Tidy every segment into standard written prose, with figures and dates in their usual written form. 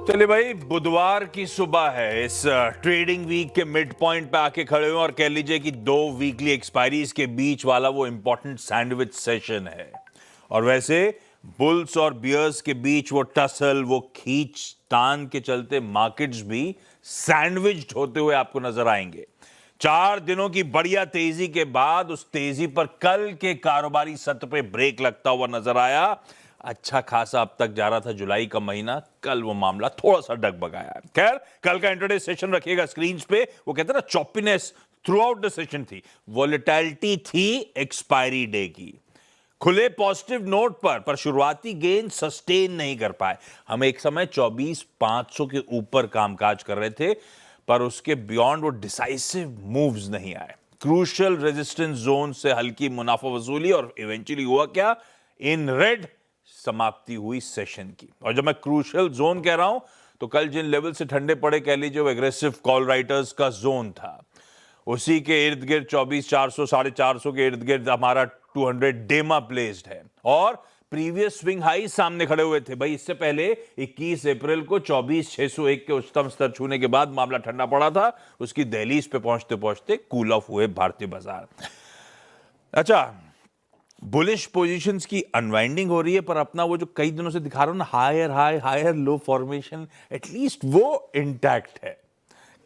चलिए भाई, बुधवार की सुबह है। इस ट्रेडिंग वीक के मिड पॉइंट पे आके खड़े हुए और कह लीजिए कि दो वीकली एक्सपायरीज के बीच वाला वो इंपॉर्टेंट सैंडविच सेशन है। और वैसे बुल्स और बियर्स के बीच वो टसल, वो खींचतान के चलते मार्केट्स भी सैंडविच्ड होते हुए आपको नजर आएंगे। 4 दिनों की बढ़िया तेजी के बाद उस तेजी पर कल के कारोबारी सत्र पे ब्रेक लगता हुआ नजर आया। अच्छा खासा अब तक जा रहा था जुलाई का महीना, कल वो मामला थोड़ा सा डगमगाया है। खैर, कल का इंट्राडे सेशन रखिएगा स्क्रीन पे। वो कहते हैं ना, choppiness through out the session थी, वोलेटिलिटी थी एक्सपायरी डे की। खुले पॉजिटिव नोट पर शुरुआती गेन सस्टेन नहीं कर पाए। हम एक समय 24,500 के ऊपर कामकाज कर रहे थे, पर उसके बियॉन्ड वो डिसाइसिव मूव्स नहीं आए। क्रूशियल रेजिस्टेंस जोन से हल्की मुनाफा वसूली और इवेंचुअली हुआ क्या, इन रेड समाप्ति हुई सेशन की। और जब मैं क्रूशियल जोन कह रहा हूं तो कल जिन लेवल से ठंडे पड़े, कह लीजिए वो एग्रेसिव कॉल राइटर्स का जोन था, उसी के इर्द गिर्द 24,400 450 के इर्द गिर्द हमारा 200 डेमा प्लेस्ड है। और प्रीवियस स्विंग हाई सामने खड़े हुए थे भाई। इससे पहले 21 अप्रैल को 24,601 के उच्चतम स्तर छूने के बाद मामला ठंडा पड़ा था। उसकी दहलीज पे पहुंचते पहुंचते कूल ऑफ हुए भारतीय बाजार। अच्छा, बुलिश पोजीशंस की अनवाइंडिंग हो रही है, पर अपना वो जो कई दिनों से दिखा रहा हूं ना, higher high higher low formation, at least वो इंटैक्ट है।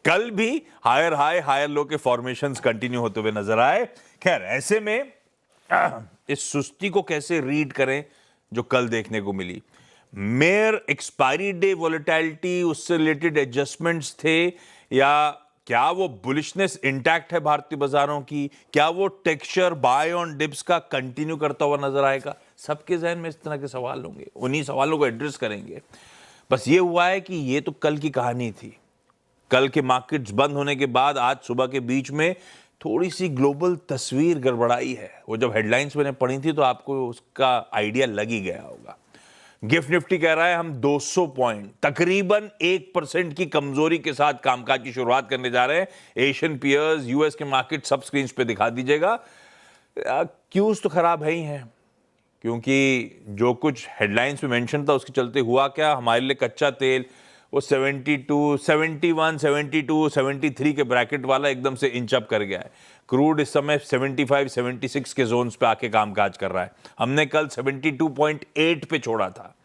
कल भी हायर हाई हायर लो के फॉर्मेशंस कंटिन्यू होते हुए नजर आए। खैर, ऐसे में इस सुस्ती को कैसे रीड करें जो कल देखने को मिली। मेयर एक्सपायरी डे वोलेटिलिटी, उससे रिलेटेड एडजस्टमेंट्स थे, या क्या वो बुलिशनेस इंटैक्ट है भारतीय बाजारों की? क्या वो टेक्सचर बाय ऑन डिप्स का कंटिन्यू करता हुआ नजर आएगा? सबके जहन में इस तरह के सवाल होंगे, उन्हीं सवालों को एड्रेस करेंगे। बस ये हुआ है कि ये तो कल की कहानी थी। कल के मार्केट्स बंद होने के बाद आज सुबह के बीच में थोड़ी सी ग्लोबल तस्वीर गड़बड़ाई है। वो जब हेडलाइंस मैंने पढ़ी थी तो आपको उसका आइडिया लग ही गया होगा। गिफ्ट निफ्टी कह रहा है हम 200 पॉइंट, तकरीबन 1% की कमजोरी के साथ कामकाज की शुरुआत करने जा रहे हैं। एशियन पीयर्स, यूएस के मार्केट सब स्क्रीन पे दिखा दीजिएगा। क्यूज तो खराब है ही हैं, क्योंकि जो कुछ हेडलाइंस में मेंशन था उसके चलते हुआ क्या, हमारे लिए कच्चा तेल वो 72, 71, 72, 73 के ब्रैकेट वाला एकदम से इंच अप कर गया है। क्रूड इस समय 75, 76 के जोन्स पे आके कामकाज कर रहा है। हमने कल 72.8 पे छोड़ा था,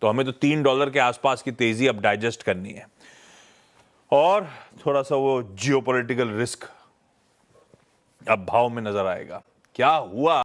तो हमें तो $3 के आसपास की तेजी अब डाइजेस्ट करनी है। और थोड़ा सा वो जियोपॉलिटिकल रिस्क अब भाव में नजर आएगा। क्या हुआ